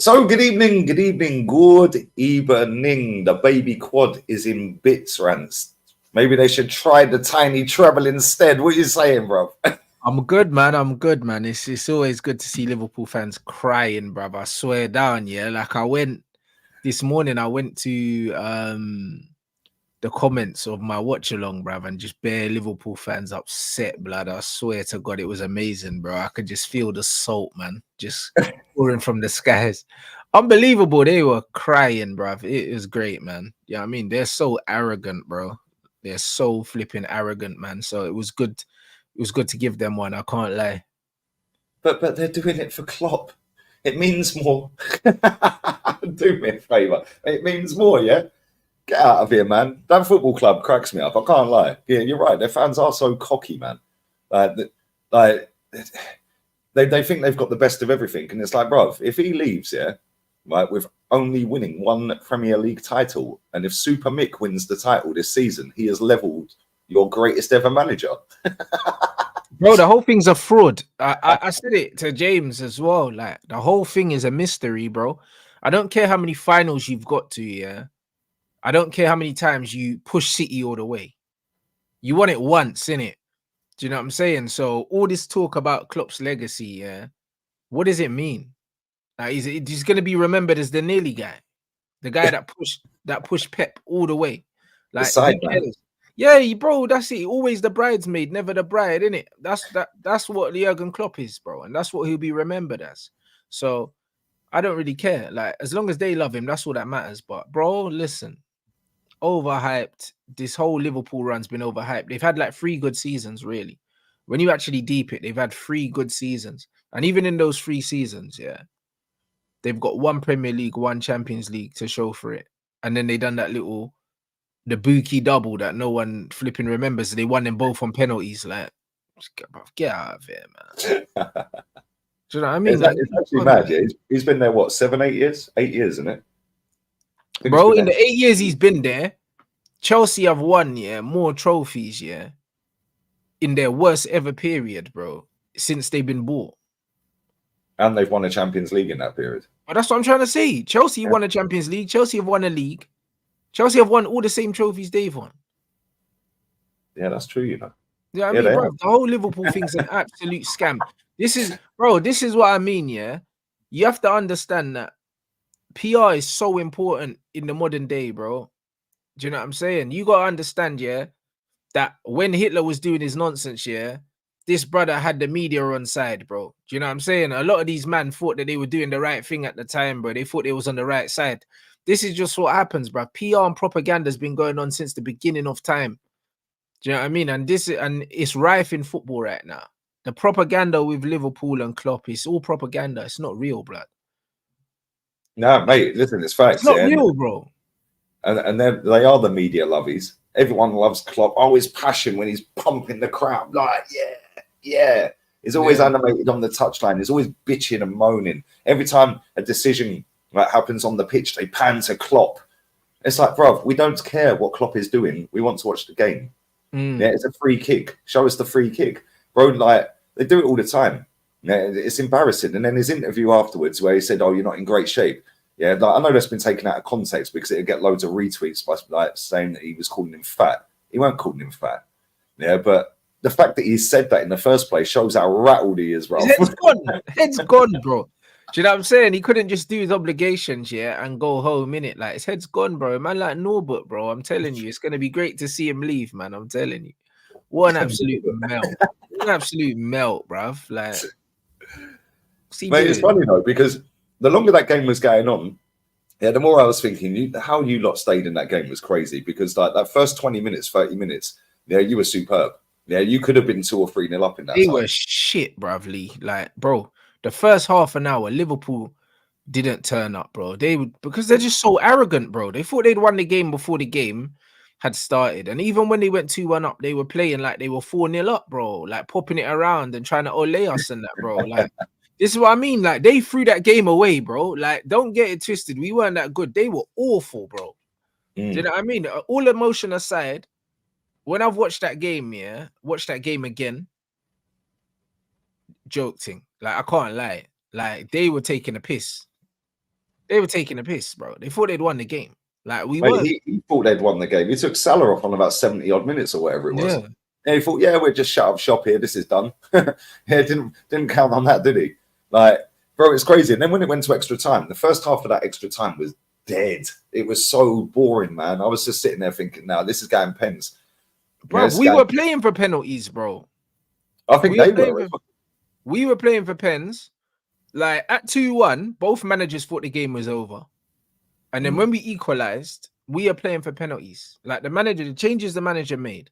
So good evening. The baby quad is in bits, Rance. Maybe they should try the tiny treble instead. What are you saying, bro? I'm good, man. It's always good to see Liverpool fans crying, bruv. I swear down, yeah. Like I went this morning, I went to the comments of my watch along, bruv, and just bare Liverpool fans upset, blood. I swear to God, it was amazing, bro. I could just feel the salt, man, just pouring from the skies. Unbelievable. They were crying, bruv. It was great, man. Yeah, I mean, they're so arrogant, bro. They're so flipping arrogant, man. So it was good. It was good to give them one. I can't lie. But they're doing it for Klopp. It means more. Do me a favour. It means more, yeah? Get out of here, man. That football club cracks me up. I can't lie. Yeah, you're right. Their fans are so cocky, man. Like they think they've got the best of everything. And it's like, bro, if he leaves, yeah, right, with only winning one Premier League title, and if Super Mick wins the title this season, he has levelled your greatest ever manager. Bro, the whole thing's a fraud. I said it to James as well. Like, the whole thing is a mystery, bro. I don't care how many finals you've got to, yeah. I don't care how many times you push City all the way. You won it once, innit? Do you know what I'm saying? So all this talk about Klopp's legacy, yeah, what does it mean? He's going to be remembered as the nearly guy, the guy that pushed Pep all the way. Like, who cares? Yeah, bro, that's it. Always the bridesmaid, never the bride, innit? That's what Jurgen Klopp is, bro, and that's what he'll be remembered as. So I don't really care. Like, as long as they love him, that's all that matters. But bro, listen, overhyped. This whole Liverpool run's been overhyped. They've had like 3 good seasons, really. When you actually deep it, they've had 3 good seasons, and even in those 3 seasons, yeah, they've got 1 Premier League, 1 Champions League to show for it, and then they done that little. The Buki double that no one flipping remembers. They won them both on penalties. Like, get out of here, man. Do you know what I mean? It's actually mad. Yeah, he's been there what 7, 8 years? 8 years, isn't it? Bro, in the 8 years he's been there, Chelsea have won more trophies in their worst ever period, bro, since they've been bought. And they've won a Champions League in that period. But that's what I'm trying to say. Chelsea won a Champions League. Chelsea have won a league. Chelsea have won all the same trophies they've won. Yeah, that's true, you know. Yeah, I mean, bro, the whole Liverpool thing's an absolute scam. This is what I mean, yeah? You have to understand that PR is so important in the modern day, bro. Do you know what I'm saying? You got to understand, yeah, that when Hitler was doing his nonsense, yeah, this brother had the media on side, bro. Do you know what I'm saying? A lot of these men thought that they were doing the right thing at the time, bro. They thought they was on the right side. This is just what happens, bro. PR and propaganda has been going on since the beginning of time. Do you know what I mean? And it's rife in football right now. The propaganda with Liverpool and Klopp is all propaganda. It's not real, blood. No, mate, listen, it's facts. It's not real, bro. And they are the media lovies. Everyone loves Klopp. Oh, his passion when he's pumping the crowd. Like, yeah. He's always animated on the touchline. He's always bitching and moaning. Every time a decision happens on the pitch, they pan to Klopp. It's like, bro, we don't care what Klopp is doing. We want to watch the game. Yeah, it's a free kick. Show us the free kick, bro. Like, they do it all the time. Yeah, it's embarrassing. And then his interview afterwards, where he said, "Oh, you're not in great shape." Yeah, like, I know that's been taken out of context because it'd get loads of retweets by like saying that he was calling him fat. He weren't calling him fat. Yeah, but the fact that he said that in the first place shows how rattled he is, bro. His head's gone. Head's gone, bro. Do you know what I'm saying? He couldn't just do his obligations, yeah, and go home, innit? Like, his head's gone, bro. Man, like Norbert, bro. I'm telling you, it's going to be great to see him leave, man. I'm telling you. What an absolute melt. What an absolute melt, bruv. Like, mate, it's funny, though, because the longer that game was going on, yeah, the more I was thinking, how you lot stayed in that game was crazy, because like that first 20 minutes, 30 minutes, yeah, you were superb. Yeah, you could have been 2 or 3-0 up in that. They were shit, bruv, Lee. Like, bro, the first half an hour, Liverpool didn't turn up, bro. Because they're just so arrogant, bro. They thought they'd won the game before the game had started. And even when they went 2-1 up, they were playing like they were 4-0 up, bro. Like, popping it around and trying to ole us and that, bro. Like, this is what I mean. Like, they threw that game away, bro. Like, don't get it twisted. We weren't that good. They were awful, bro. Do you know what I mean? All emotion aside, when I've watched that game, watched that game again, joke thing. Like, I can't lie. Like, they were taking a piss. They were taking a piss, bro. They thought they'd won the game. Like we Mate, weren't. he thought they'd won the game. He took Salah off on about 70 odd minutes or whatever it was. Yeah. And he thought, yeah, we're just shut up shop here. This is done. Yeah, didn't count on that, did he? Like, bro, it's crazy. And then when it went to extra time, the first half of that extra time was dead. It was so boring, man. I was just sitting there thinking, now this is going pens. Bro, we were playing for penalties, bro. I think they were. We were playing for pens. Like at 2-1, both managers thought the game was over. And then when we equalized, we are playing for penalties. Like the changes the manager made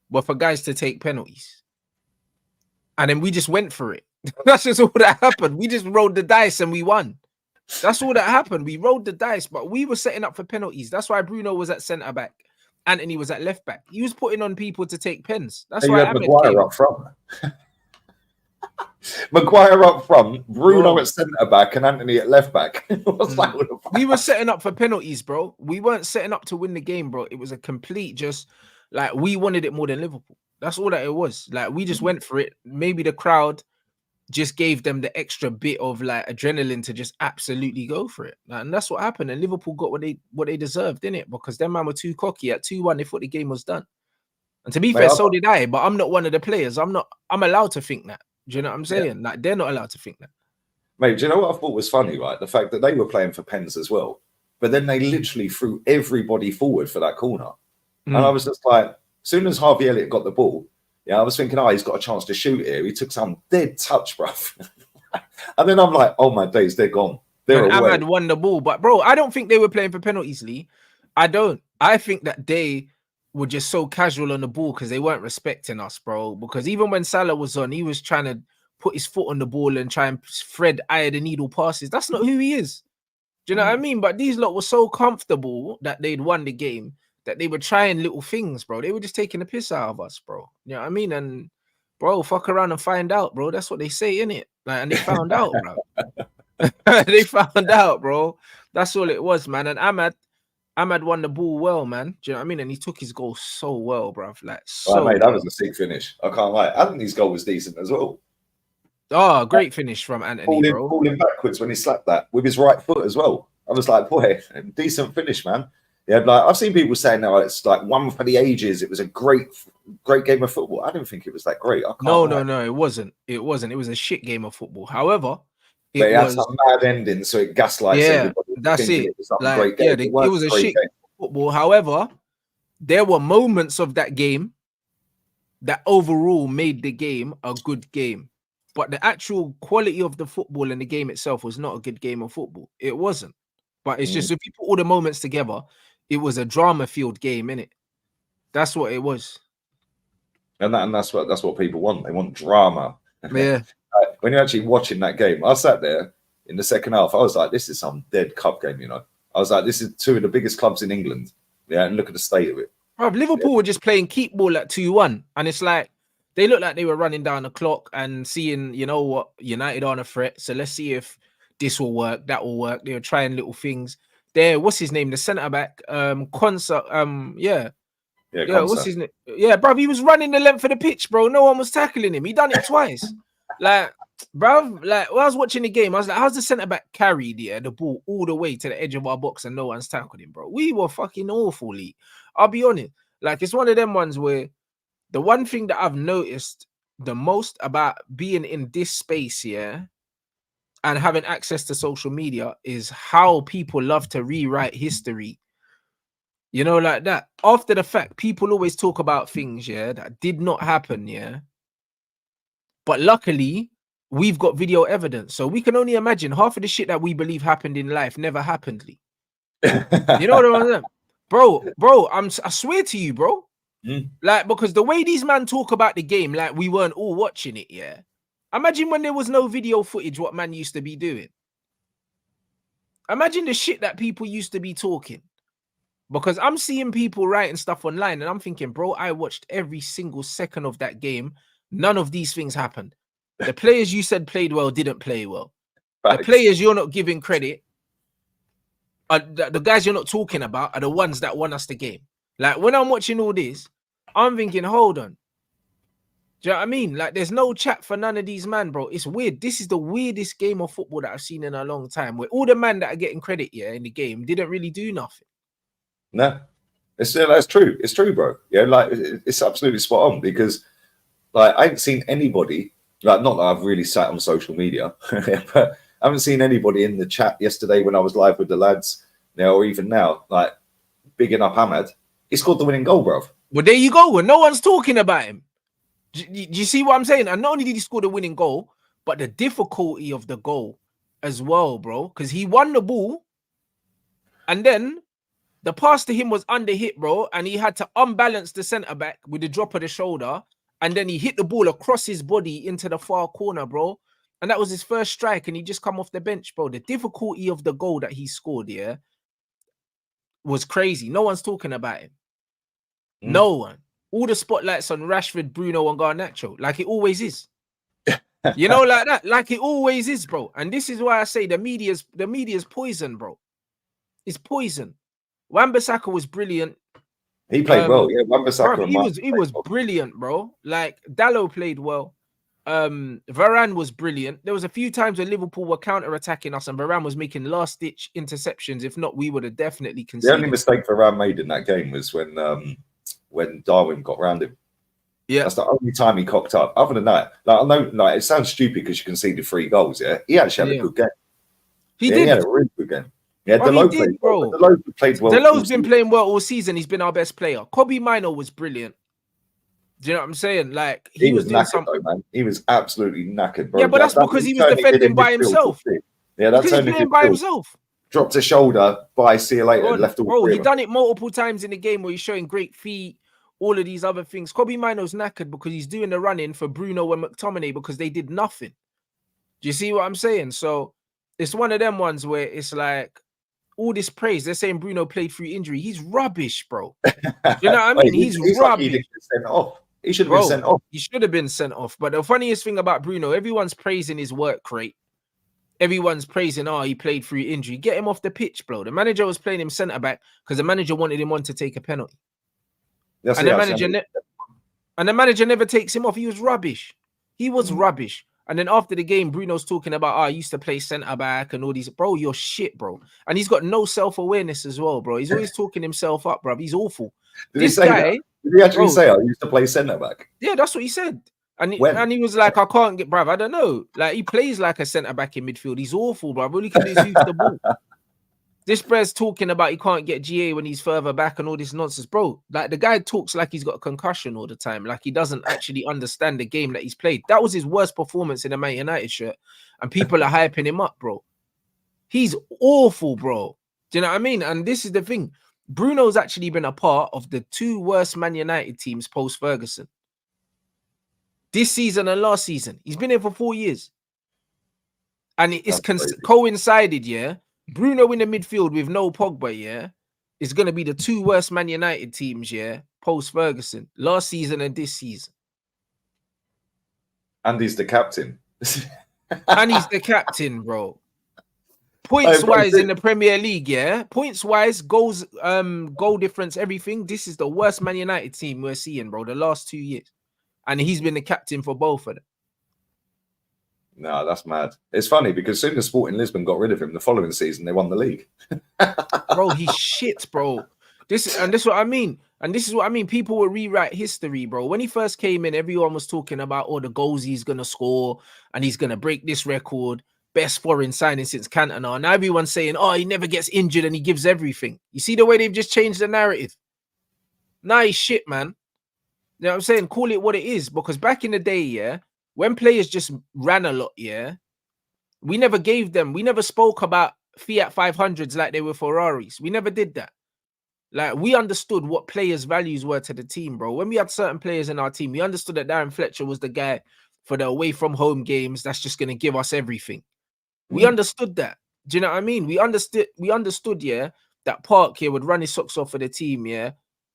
were for guys to take penalties. And then we just went for it. That's just all that happened. We just rolled the dice and we won. That's all that happened. We rolled the dice, but we were setting up for penalties. That's why Bruno was at centre back. Anthony was at left back. He was putting on people to take pens. That's why Maguire up front. Maguire up front, Bruno at centre back, and Anthony at left back. We were setting up for penalties, bro. We weren't setting up to win the game, bro. It was a complete just like we wanted it more than Liverpool. That's all that it was. Like we just went for it. Maybe the crowd just gave them the extra bit of like adrenaline to just absolutely go for it. And that's what happened. And Liverpool got what they deserved, didn't it? Because them man were too cocky. At 2-1, they thought the game was done. And to be fair, so did I, but I'm not one of the players. I'm allowed to think that. Do you know what I'm saying? Yeah. Like they're not allowed to think that. Mate, do you know what I thought was funny, right? The fact that they were playing for pens as well. But then they literally threw everybody forward for that corner. And I was just like, as soon as Harvey Elliott got the ball, I was thinking, he's got a chance to shoot here. He took some dead touch, bro. And then I'm like, oh my days, they're gone. They're away. Ahmad won the ball. But bro, I don't think they were playing for penalties, Lee. I don't. I think that they were just so casual on the ball because they weren't respecting us, bro. Because even when Salah was on, he was trying to put his foot on the ball and try and thread eye of the needle passes. That's not who he is. Do you know what I mean? But these lot were so comfortable that they'd won the game that they were trying little things, bro. They were just taking the piss out of us, bro. You know what I mean? And bro, fuck around and find out, bro. That's what they say, innit? Like, and they found out, bro. They found out, bro. That's all it was, man. And Ahmad won the ball well, man. Do you know what I mean? And he took his goal so well, bro. Like, so mate, that was a sick finish. I can't lie. Anthony's goal was decent as well. Oh, great finish from Anthony, bro. Falling backwards when he slapped that with his right foot as well. I was like, boy, decent finish, man. Yeah, like I've seen people saying now it's like one for the ages. It was a great game of football. I didn't think it was that great. No, it wasn't. It wasn't. It was a shit game of football. However, it had some mad ending, so it gaslights everybody. That's it. It was like, great game. It was a shit game of football. However, there were moments of that game that overall made the game a good game. But the actual quality of the football and the game itself was not a good game of football. It wasn't. But it's just if you put all the moments together, it was a drama-filled game, innit? That's what it was. And that's what people want. They want drama. Yeah. When you're actually watching that game, I sat there in the second half. I was like, this is some dead cup game, you know. I was like, this is two of the biggest clubs in England. Yeah, and look at the state of it. Bro, Liverpool were just playing keep ball at 2-1. And it's like, they looked like they were running down the clock and seeing, you know what, United on a threat. So let's see if this will work, that will work. They were trying little things. There, what's his name? The centre back, Konsa. Yeah, what's his name? Yeah, bro, he was running the length of the pitch, bro. No one was tackling him. He done it twice. Like, bro, like when I was watching the game, I was like, how's the centre back carried the ball all the way to the edge of our box and no one's tackled him, bro? We were fucking awful, Lee. I'll be honest. Like, it's one of them ones where the one thing that I've noticed the most about being in this space, and having access to social media is how people love to rewrite history. You know, like that. After the fact, people always talk about things, that did not happen, But luckily, we've got video evidence. So we can only imagine half of the shit that we believe happened in life never happened, Lee. You know what I'm saying? Bro, I swear to you, bro. Like, because the way these men talk about the game, like we weren't all watching it, Imagine when there was no video footage, what man used to be doing. Imagine the shit that people used to be talking. Because I'm seeing people writing stuff online and I'm thinking, bro, I watched every single second of that game. None of these things happened. The players you said played well didn't play well. Right. The players you're not giving credit, the guys you're not talking about are the ones that won us the game. Like when I'm watching all this, I'm thinking, hold on. Do you know what I mean? Like, there's no chat for none of these man, bro. It's weird. This is the weirdest game of football that I've seen in a long time, where all the men that are getting credit in the game didn't really do nothing. No, that's true. It's true, bro. Yeah, like it's absolutely spot on because like I ain't seen anybody, like not that I've really sat on social media, but I haven't seen anybody in the chat yesterday when I was live with the lads, or even now, like bigging up Ahmad. He scored the winning goal, bro. Well, there you go. And no one's talking about him. Do you see what I'm saying? And not only did he score the winning goal, but the difficulty of the goal as well, bro. Because he won the ball, and then the pass to him was under hit, bro, and he had to unbalance the centre back with the drop of the shoulder, and then he hit the ball across his body into the far corner, bro. And that was his first strike, and he just come off the bench, bro. The difficulty of the goal that he scored, was crazy. No one's talking about him. No one. All the spotlights on Rashford, Bruno, and Garnacho, like it always is. You know, like that, like it always is, bro. And this is why I say the media's poison, bro. It's poison. Wan-Bissaka was brilliant. He played well, yeah. Wan-Bissaka, he was brilliant, bro. Like Diallo played well. Varane was brilliant. There was a few times where Liverpool were counter-attacking us, and Varane was making last-ditch interceptions. If not, we would have definitely conceded. The only mistake Varane made in that game was when Darwin got round him. Yeah, that's the only time he cocked up. Other than that, like I know, like it sounds stupid because you conceded 3 goals. Yeah, he actually had a good game. He did. He had a really good game. Yeah, Diallo played well. Diallo played well. Diallo's been playing well all season. He's been our best player. Kobe Mino was brilliant. Do you know what I'm saying? Like he was doing something, though, man. He was absolutely knackered, bro. Yeah, but that's because he was defending by himself. Yeah, that's because he's playing by himself. Dropped a shoulder, bye, see you later, left all. Bro, he done it multiple times in the game where he's showing great feet, all of these other things. Kobe Mino's knackered because he's doing the running for Bruno and McTominay because they did nothing. Do you see what I'm saying? So it's one of them ones where it's like all this praise. They're saying Bruno played through injury. He's rubbish, bro. You know what I mean? He's rubbish. Like he should have been sent off. He should have been sent off. But the funniest thing about Bruno, everyone's praising his work rate. Everyone's praising, he played through injury. Get him off the pitch, bro. The manager was playing him centre back because the manager wanted him to take a penalty. And the manager never takes him off. He was rubbish. He was rubbish. And then after the game, Bruno's talking about, I used to play centre back and all these. Bro, you're shit, bro. And he's got no self-awareness as well, bro. He's always talking himself up, bro. He's awful. Did he actually say I used to play centre back? Yeah, that's what he said. And he was like, I can't get, bruv. I don't know. Like, he plays like a centre back in midfield. He's awful, bruv. All he can do is use the ball. This brother's talking about he can't get GA when he's further back and all this nonsense, bro. Like, the guy talks like he's got a concussion all the time. Like, he doesn't actually understand the game that he's played. That was his worst performance in a Man United shirt. And people are hyping him up, bro. He's awful, bro. Do you know what I mean? And this is the thing. Bruno's actually been a part of the 2 worst Man United teams post-Ferguson. This season and last season. He's been here for 4 years. And it's coincided, yeah? Bruno in the midfield with no Pogba, yeah? Is going to be the 2 worst Man United teams, yeah? Post-Ferguson. Last season and this season. And he's the captain. And he's the captain, bro. Points-wise in the Premier League, yeah? Points-wise, goals, goal difference, everything. This is the worst Man United team we're seeing, bro, the last 2 years. And he's been the captain for both of them. No, that's mad. It's funny because soon as Sporting Lisbon got rid of him, the following season they won the league. Bro, he's shit, bro. This is what I mean. And this is what I mean. People will rewrite history, bro. When he first came in, everyone was talking about all the goals he's gonna score and he's gonna break this record. Best foreign signing since Cantona. Now everyone's saying, he never gets injured and he gives everything. You see the way they've just changed the narrative? Nah, he's shit, man. You know what I'm saying? Call it what it is. Because back in the day, yeah, when players just ran a lot, yeah, we never spoke about Fiat 500s like they were Ferraris. We never did that. Like, we understood what players' values were to the team, bro. When we had certain players in our team, we understood that Darren Fletcher was the guy for the away from home games that's just going to give us everything. We understood that. Do you know what I mean? We understood, yeah, that Park here would run his socks off for the team, yeah.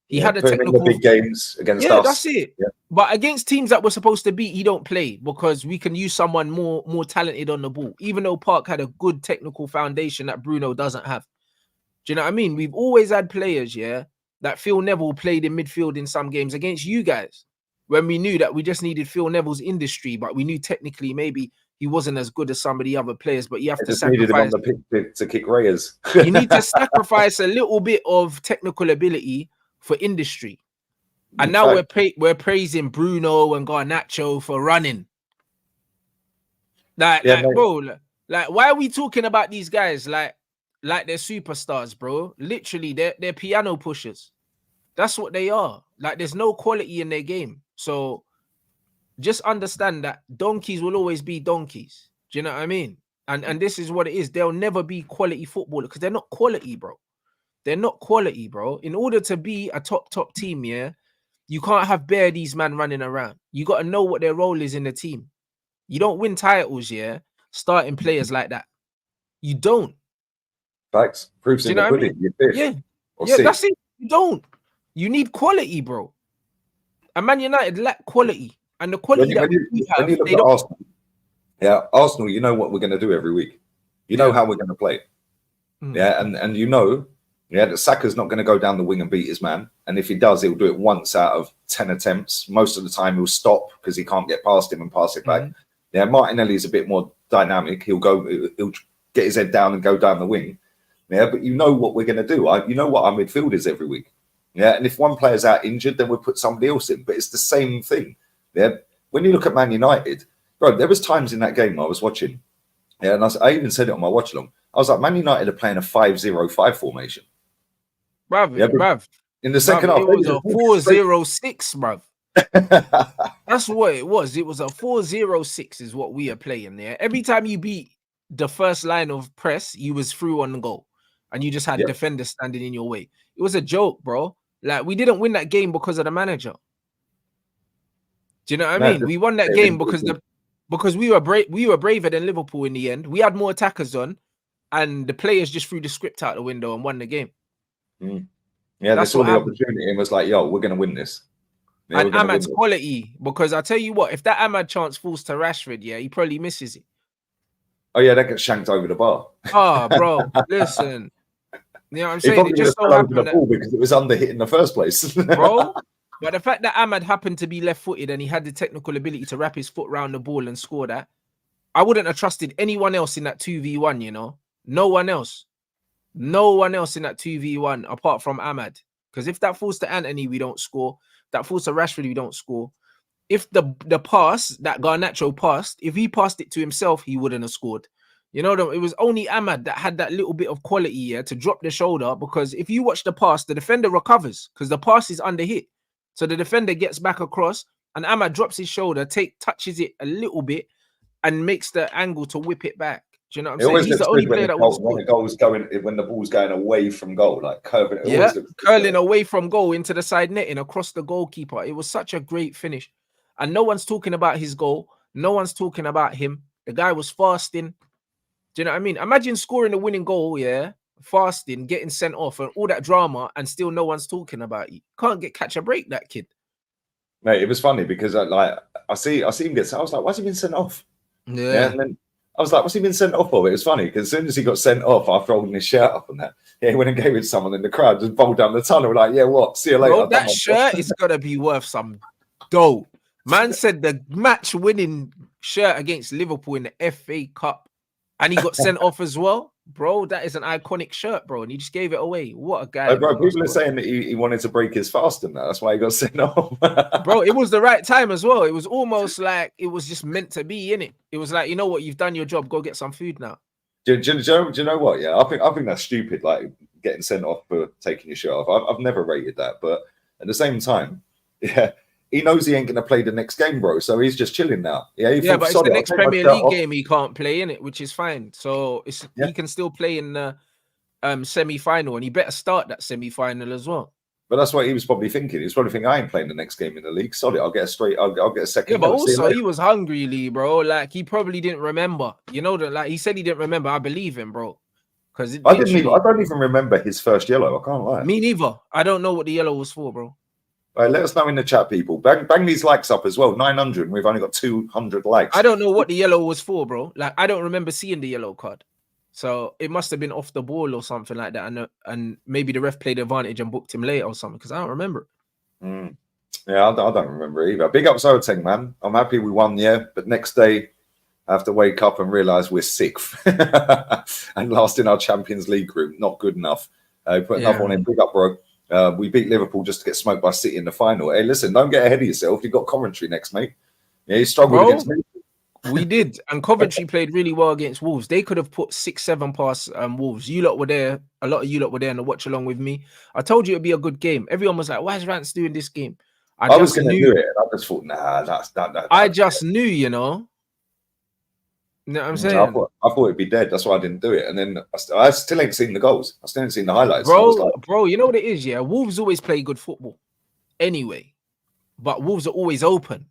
He had a technical big games against us. Yeah, that's it. Yeah. But against teams that we're supposed to beat, he don't play because we can use someone more talented on the ball. Even though Park had a good technical foundation that Bruno doesn't have. Do you know what I mean? We've always had players, yeah, that Phil Neville played in midfield in some games against you guys. when we knew that we just needed Phil Neville's industry, but we knew technically maybe he wasn't as good as some of the other players, but you have I to just needed him on sacrifice. the pitch to kick Reyes. You need to sacrifice a little bit of technical ability for industry. And now we're praising Bruno and Garnacho for running. Bro, like, why are we talking about these guys like they're superstars, bro? Literally, they're piano pushers. That's what they are. Like, there's no quality in their game. So just understand that donkeys will always be donkeys. Do you know what I mean? And this is what it is. They'll never be quality footballers because they're not quality, bro. They're not quality, bro. In order to be a top team, yeah, you can't have bare these men running around. You got to know what their role is in the team. You don't win titles, yeah, starting players like that. You don't. Facts. Proofs in the pudding. Yeah, that's it. You don't. You need quality, bro. And Man United lack quality. And the quality when you look at Arsenal, Arsenal, you know what we're going to do every week. You know how we're going to play. Yeah, and you know, that Saka's not going to go down the wing and beat his man. And if he does, he'll do it once out of 10 attempts. Most of the time, he'll stop because he can't get past him and pass it back. Yeah, Martinelli's a bit more dynamic. He'll get his head down and go down the wing. Yeah, but you know what we're going to do. You know what our midfield is every week. Yeah, and if one player's out injured, then we'll put somebody else in. But it's the same thing. Yeah, when you look at Man United, bro, there was times in that game I was watching. Yeah, and I even said it on my watch along. I was like, Man United are playing a 5-0-5 formation. Bruv. In the second half, it was a 4-0-6, bruv. That's what it was. It was a 4-0-6 is what we are playing there. Every time you beat the first line of press, you was through on the goal. And you just had defenders standing in your way. It was a joke, bro. Like, we didn't win that game because of the manager. Do you know what I mean? We won that game because we were braver than Liverpool in the end. We had more attackers on, and the players just threw the script out the window and won the game. Yeah, they saw the opportunity and was like, yo, we're going to win this. Yeah, and Ahmad's quality, because I tell you what, if that Ahmad chance falls to Rashford, yeah, he probably misses it. Oh, yeah, that gets shanked over the bar. Oh, bro, listen. You know what I'm saying? It just so happened that, because it was under hit in the first place. Bro, but the fact that Ahmad happened to be left-footed and he had the technical ability to wrap his foot around the ball and score that, I wouldn't have trusted anyone else in that 2v1, you know? No one else. No one else in that 2v1 apart from Ahmad. Because if that falls to Anthony, we don't score. That falls to Rashford, we don't score. If the pass that Garnacho passed, if he passed it to himself, he wouldn't have scored. You know, it was only Ahmad that had that little bit of quality to drop the shoulder, because if you watch the pass, the defender recovers because the pass is under hit. So the defender gets back across and Ahmad drops his shoulder, touches it a little bit and makes the angle to whip it back. Do you know what I'm saying? He's the only player that was when the ball's going away from goal, like curving. Curling away from goal into the side netting across the goalkeeper. It was such a great finish. And no one's talking about his goal. No one's talking about him. The guy was fasting. Do you know what I mean? Imagine scoring the winning goal, fasting, getting sent off, and all that drama, and still no one's talking about you. Can't catch a break, that kid. Mate, it was funny because I see him get sent. I was like, why's he been sent off? Yeah. And then I was like, what's he been sent off for? It was funny because as soon as he got sent off after holding his shirt up and that, he went and gave it to someone in the crowd, just bowled down the tunnel, like, yeah, what? See you later. Bro, that shirt is gonna be worth some dough. Man said the match-winning shirt against Liverpool in the FA Cup, and he got sent off as well. Bro, that is an iconic shirt, bro, and he just gave it away. What a guy. Bro, people are saying that he wanted to break his fast and that's why he got sent off. Bro, it was the right time as well. It was almost like it was just meant to be, innit? It was like, you know what, you've done your job, go get some food now. Do you know what? Yeah, I think that's stupid, like getting sent off for taking your shirt off. I've never rated that, but at the same time, yeah, he knows he ain't going to play the next game, bro. So he's just chilling now. Yeah, but it's the next Premier League game he can't play in it, which is fine. So he can still play in the semi-final, and he better start that semi-final as well. But that's what he was probably thinking. He was probably thinking, I ain't playing the next game in the league. Sorry, I'll get a second. Yeah, but also he was hungry, Lee, bro. Like, he probably didn't remember. You know that, like, he said he didn't remember. I believe him, bro. Because I don't even remember his first yellow. I can't lie. Me neither. I don't know what the yellow was for, bro. All right, let us know in the chat, people. Bang these likes up as well. 900, and we've only got 200 likes. I don't know what the yellow was for, bro. Like, I don't remember seeing the yellow card. So it must have been off the ball or something like that. And maybe the ref played advantage and booked him later or something, because I don't remember. Yeah, I don't remember either. Big up Zoteng, man. I'm happy we won, yeah. But next day, I have to wake up and realise we're sixth and last in our Champions League group. Not good enough. Put another one in. Big up, bro. We beat Liverpool just to get smoked by City in the final. Hey, listen, don't get ahead of yourself. You've got Coventry next, mate. Yeah, you struggled against me. We did, and Coventry played really well against Wolves. They could have put 6-7 past Wolves. You lot were there. A lot of you lot were there and watch along with me. I told you it'd be a good game. Everyone was like, "Why is Rance doing this game?" I was going to do it. I just thought, nah, I just knew, you know. You know what I'm saying? I thought it'd be dead. That's why I didn't do it. And then I still ain't seen the goals. I still ain't seen the highlights. Bro, you know what it is, yeah? Wolves always play good football anyway, but Wolves are always open.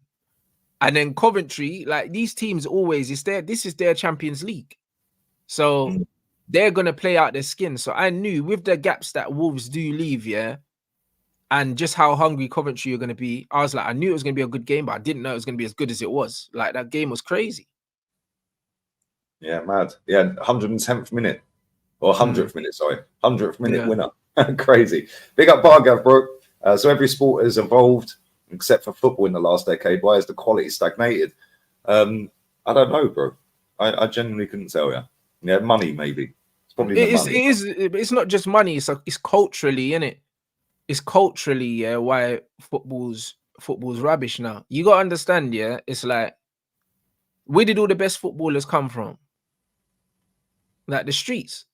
And then Coventry, like these teams always, this is their Champions League. So they're going to play out their skin. So I knew with the gaps that Wolves do leave, yeah, and just how hungry Coventry are going to be, I was like, I knew it was going to be a good game, but I didn't know it was going to be as good as it was. Like that game was crazy. Yeah, mad. Yeah, 110th minute. Or 100th minute, sorry. 100th minute winner. Crazy. Big up Bargav, bro. So every sport has evolved, except for football in the last decade. Why has the quality stagnated? I don't know, bro. I genuinely couldn't tell you. Yeah, money maybe. It's probably the money. It is. It's not just money. It's culturally, innit? It's culturally, yeah. Why football's rubbish now. You gotta understand, yeah. It's like, where did all the best footballers come from? Like the streets.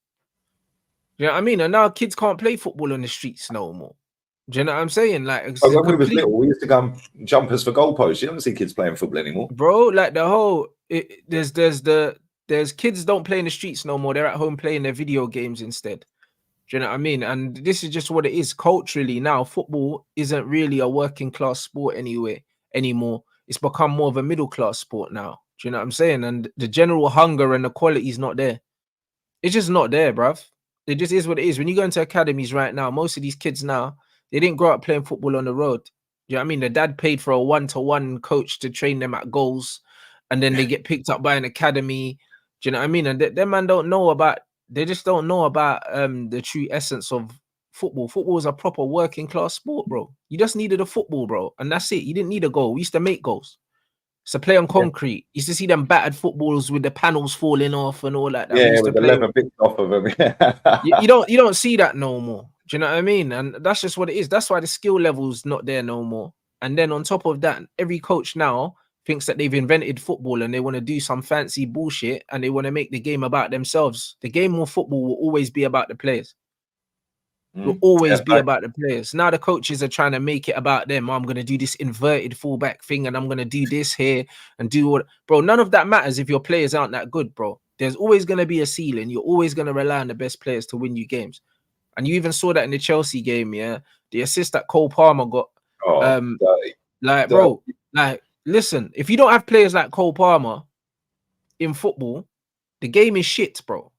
You know what I mean? And now kids can't play football on the streets no more. Do you know what I'm saying? Like, when we was little, we used to go and jumpers for goalposts. You don't see kids playing football anymore, bro. Like the whole there's kids don't play in the streets no more. They're at home playing their video games instead. Do you know what I mean? And this is just what it is culturally now. Football isn't really a working class sport anymore. It's become more of a middle class sport now. Do you know what I'm saying? And the general hunger and the quality is not there. It's just not there, bruv. It just is what it is. When you go into academies right now, most of these kids now, they didn't grow up playing football on the road. Do you know what I mean? The dad paid for a 1-to-1 coach to train them at goals, and then they get picked up by an academy. Do you know what I mean? And them man don't know about, they just don't know about the true essence of football. Football is a proper working class sport, bro. You just needed a football, bro. And that's it. You didn't need a goal. We used to make goals. So play on concrete. You used to see them battered footballs with the panels falling off and all that. Yeah, with the leather bits off of them. you don't see that no more. Do you know what I mean? And that's just what it is. That's why the skill level's not there no more. And then on top of that, every coach now thinks that they've invented football and they want to do some fancy bullshit and they want to make the game about themselves. The game of football will always be about the players. Will always be about the players. Now the coaches are trying to make it about them. I'm going to do this inverted fullback thing and I'm going to do this here and do what. Bro, none of that matters if your players aren't that good, bro. There's always going to be a ceiling. You're always going to rely on the best players to win you games. And you even saw that in the Chelsea game, yeah? The assist that Cole Palmer got. Dirty. Bro, like, listen, if you don't have players like Cole Palmer in football, the game is shit, bro.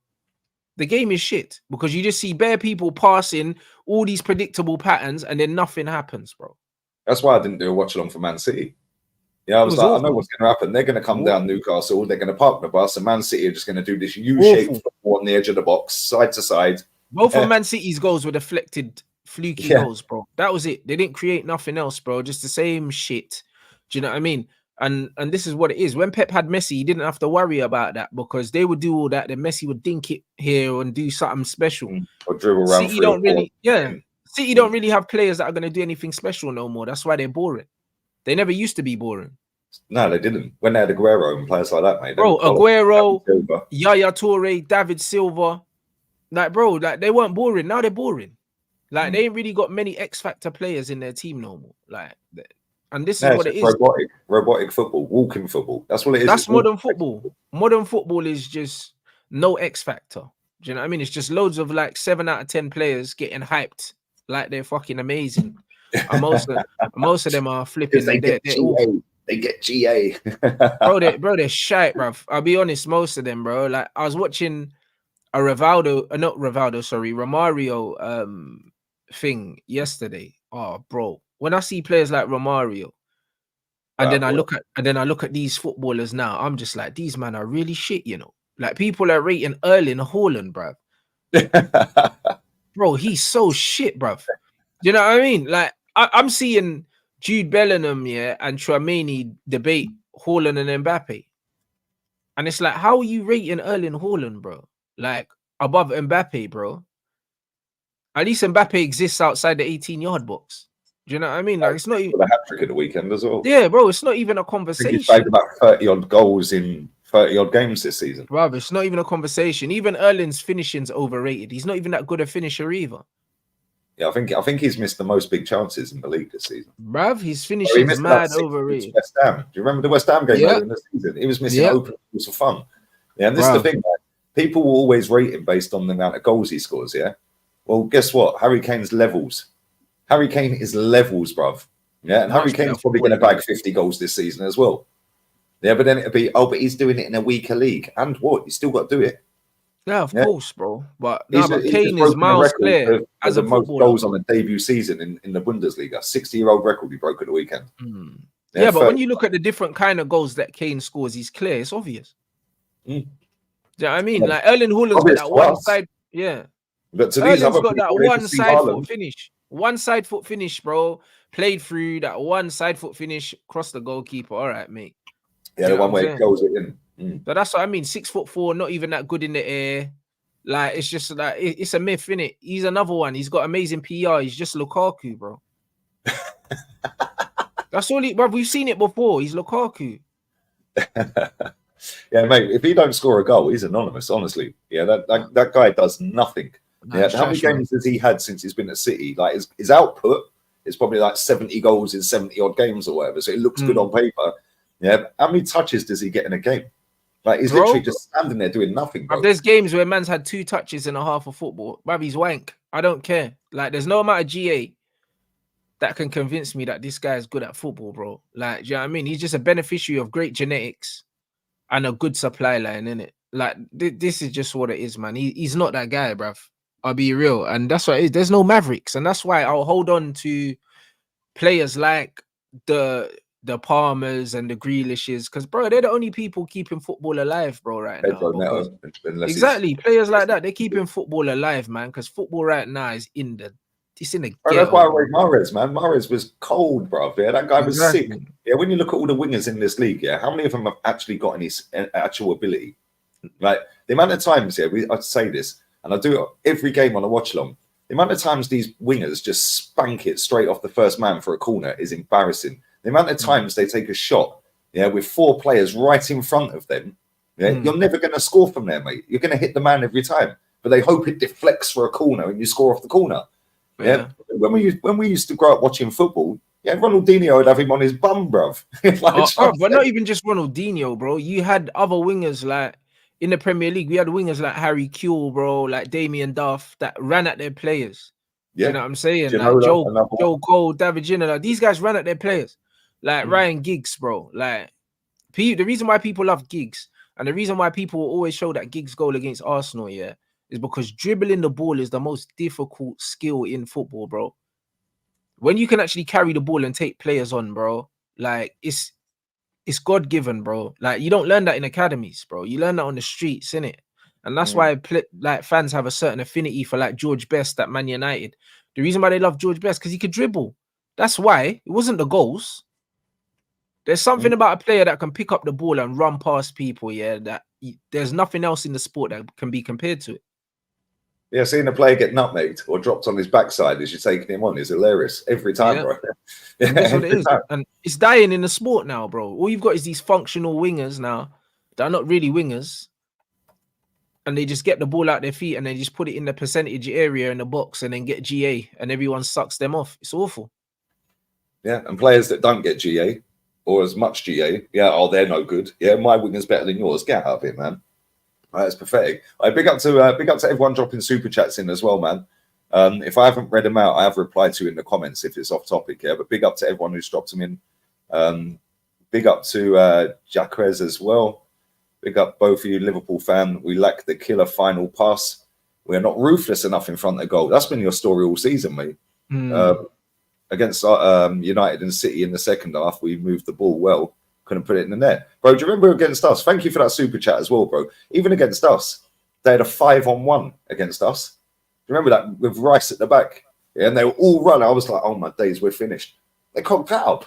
The game is shit because you just see bare people passing all these predictable patterns and then nothing happens, bro. That's why I didn't do a watch along for Man City. Yeah, I was like, awful. I know what's going to happen. They're going to come down Newcastle. They're going to park the bus, and Man City are just going to do this U-shaped football on the edge of the box, side to side. Both of Man City's goals were deflected, fluky goals, bro. That was it. They didn't create nothing else, bro. Just the same shit. Do you know what I mean? And this is what it is. When Pep had Messi, he didn't have to worry about that because they would do all that. Then Messi would dink it here and do something special. Or dribble around. City don't really, City don't really have players that are going to do anything special no more. That's why they're boring. They never used to be boring. No, they didn't. When they had Aguero and players like that, mate. Bro, Aguero, Yaya Toure, David Silva. Like, bro, like they weren't boring. Now they're boring. Like they ain't really got many X Factor players in their team no more. Like, and this is what it is. Robotic football, walking football. That's what it is. That's modern football. Modern football is just no X Factor. Do you know what I mean? It's just loads of like 7 out of 10 players getting hyped like they're fucking amazing. And most of them are flipping. They get GA. They're shite, bro. I'll be honest, most of them, bro. Like I was watching a Romario thing yesterday. Oh, bro. When I see players like Romario, and then I look at these footballers now, I'm just like, these men are really shit, you know. Like people are rating Erling Haaland, bro. Bro, he's so shit, bro. You know what I mean? Like I'm seeing Jude Bellingham, yeah, and Tchouaméni debate Haaland and Mbappe. And it's like, how are you rating Erling Haaland, bro? Like, above Mbappe, bro? At least Mbappe exists outside the 18-yard box. Do you know what I mean? Like, it's not even... With a hat-trick at the weekend as well. Yeah, bro, it's not even a I think he's conversation. made about 30-odd goals in 30-odd games this season. Bro, it's not even a conversation. Even Erling's finishing's overrated. He's not even that good a finisher either. Yeah, I think he's missed the most big chances in the league this season. Bruv, his finishing's mad overrated. West Ham. Do you remember the West Ham game earlier in the season? He was missing open goals for fun. Yeah, and this is the thing, like, people will always rate him based on the amount of goals he scores, yeah? Well, guess what? Harry Kane's levels. Harry Kane is levels, bruv. Yeah, and Harry Kane's probably going to bag 50 goals this season as well. Yeah, but then it'll be, but he's doing it in a weaker league. And what? You still got to do it. Yeah, of course, bro. But Kane is miles clear as the a most footballer. goals on a debut season in the Bundesliga. 60-year-old record he broke at the weekend. Yeah, but when you look at the different kind of goals that Kane scores, he's clear. It's obvious. Do you know what I mean? Like Erling Haaland's got that one side. Yeah. But to these other got that one side foot finish. One side foot finish, bro. Played through that one side foot finish, cross the goalkeeper. All right, mate. Yeah, the one where he goes it in. But that's what I mean. 6'4", not even that good in the air. Like, it's just like it's a myth, innit? He's another one. He's got amazing PR. He's just Lukaku, bro. That's all bro. We've seen it before. He's Lukaku. Yeah, mate. If he don't score a goal, he's anonymous. Honestly, yeah, that guy does nothing. Yeah, how many games has he had since he's been at City? Like his output is probably like 70 goals in 70-odd games or whatever. So it looks good on paper. Yeah, how many touches does he get in a game? Like he's literally just standing there doing nothing, bro. There's games where man's had 2 touches in a half of football. Bruv, he's wank. I don't care. Like, there's no amount of GA that can convince me that this guy is good at football, bro. Like, do you know what I mean? He's just a beneficiary of great genetics and a good supply line, innit? Like, this is just what it is, man. He's not that guy, bruv. I'll be real. And that's why there's no Mavericks. And that's why I'll hold on to players like the Palmers and the Grealishes, because, bro, they're the only people keeping football alive, bro, right now. Exactly. Players like that, they're keeping football alive, man, because football right now is in the ghetto. That's why I rate Mahrez, man. Mahrez was cold, bro. Yeah, that guy was sick. Yeah, when you look at all the wingers in this league, yeah, how many of them have actually got any actual ability? Like, the amount of times, yeah, I say this, and I do it every game on a watch-along, the amount of times these wingers just spank it straight off the first man for a corner is embarrassing. The amount of times they take a shot, yeah, with 4 players right in front of them, yeah, you're never going to score from there, mate. You're going to hit the man every time, but they hope it deflects for a corner and you score off the corner. Yeah. When we used to grow up watching football, yeah, Ronaldinho would have him on his bum, bruv. But not even just Ronaldinho, bro. You had other wingers like in the Premier League. We had wingers like Harry Kewell, bro, like Damien Duff that ran at their players. Yeah. You know what I'm saying? Like Joe Cole, David Ginola, like, these guys ran at their players. Like Ryan Giggs, bro. Like the reason why people love Giggs and the reason why people will always show that Giggs goal against Arsenal, yeah, is because dribbling the ball is the most difficult skill in football, bro. When you can actually carry the ball and take players on, bro, like it's God-given, bro. Like you don't learn that in academies, bro. You learn that on the streets, innit? And that's why like fans have a certain affinity for like George Best at Man United. The reason why they love George Best because he could dribble. That's why. It wasn't the goals. There's something about a player that can pick up the ball and run past people, yeah, that there's nothing else in the sport that can be compared to it. Yeah, seeing a player get nutmegged or dropped on his backside as you're taking him on is hilarious every time, bro. Yeah, that's what it is. And it's dying in the sport now, bro. All you've got is these functional wingers now that are not really wingers. And they just get the ball out their feet and they just put it in the percentage area in the box and then get GA and everyone sucks them off. It's awful. Yeah, and players that don't get GA or as much GA, yeah, oh, they're no good. Yeah, my winger's better than yours. Get out of it, man. That's pathetic. Big up to everyone dropping super chats in as well, man. If I haven't read them out, I have replied to in the comments if it's off topic. Yeah, but big up to everyone who's dropped them in. Big up to Jacquez as well. Big up both of you, Liverpool fan. We lack the killer final pass. We are not ruthless enough in front of goal. That's been your story all season, mate. Against United and City in the second half, we moved the ball well. Couldn't put it in the net. Bro, do you remember against us? Thank you for that super chat as well, bro. Even against us, they had a 5-on-1 against us. Do you remember that with Rice at the back? Yeah, and they were all run. I was like, oh my days, we're finished. They cocked that up.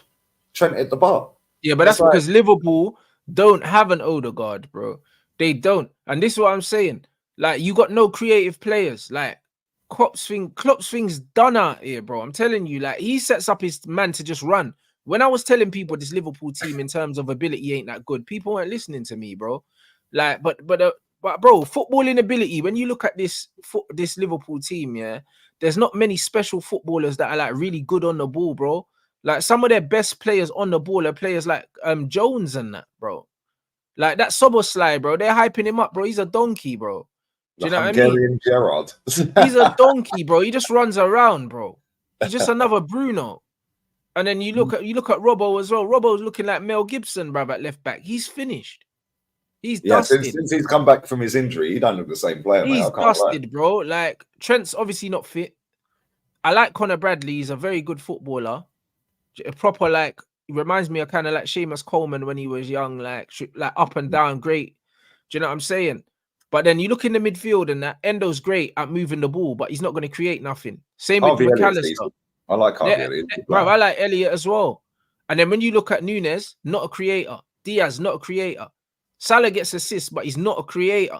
Trent at the bar. Yeah, but that's because Liverpool don't have an Odegaard, bro. They don't. And this is what I'm saying. Like, you got no creative players. Like, Klopp's thing's done out here, bro. I'm telling you, like, he sets up his man to just run. When I was telling people this Liverpool team in terms of ability ain't that good, people weren't listening to me, bro. Like, but bro, footballing ability, when you look at this Liverpool team, yeah, there's not many special footballers that are like really good on the ball, bro. Like, some of their best players on the ball are players like Jones and that, bro. Like that Soboslai, bro. They're hyping him up, bro. He's a donkey, bro. Do you know what I mean? Hungarian Gerrard. He's a donkey, bro. He just runs around, bro. He's just another Bruno. And then you look at Robbo as well. Robbo's looking like Mel Gibson, bro, at left back. He's finished. He's dusted. Since he's come back from his injury, he don't look the same player. He's dusted, bro. Like, Trent's obviously not fit. I like Conor Bradley. He's a very good footballer. A proper, like, he reminds me of kind of like Seamus Coleman when he was young, like up and down, great. Do you know what I'm saying? But then you look in the midfield and that Endo's great at moving the ball, but he's not going to create nothing. Same with McAllister. I like Harvey Elliott. Bro, I like Elliott as well. And then when you look at Nunes, not a creator. Diaz, not a creator. Salah gets assists, but he's not a creator.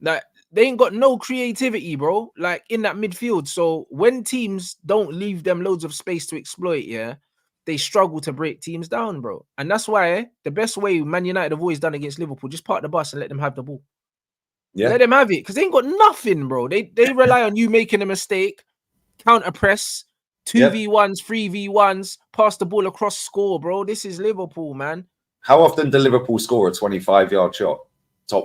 Like, they ain't got no creativity, bro, like in that midfield. So when teams don't leave them loads of space to exploit, yeah, they struggle to break teams down, bro. And that's why the best way Man United have always done against Liverpool, just park the bus and let them have the ball. Yeah. Let them have it, because they ain't got nothing, bro. They rely on you making a mistake, counter press, 2v1s, 3v1s, pass the ball across, score, bro. This is Liverpool, man. How often do Liverpool score a 25-yard shot?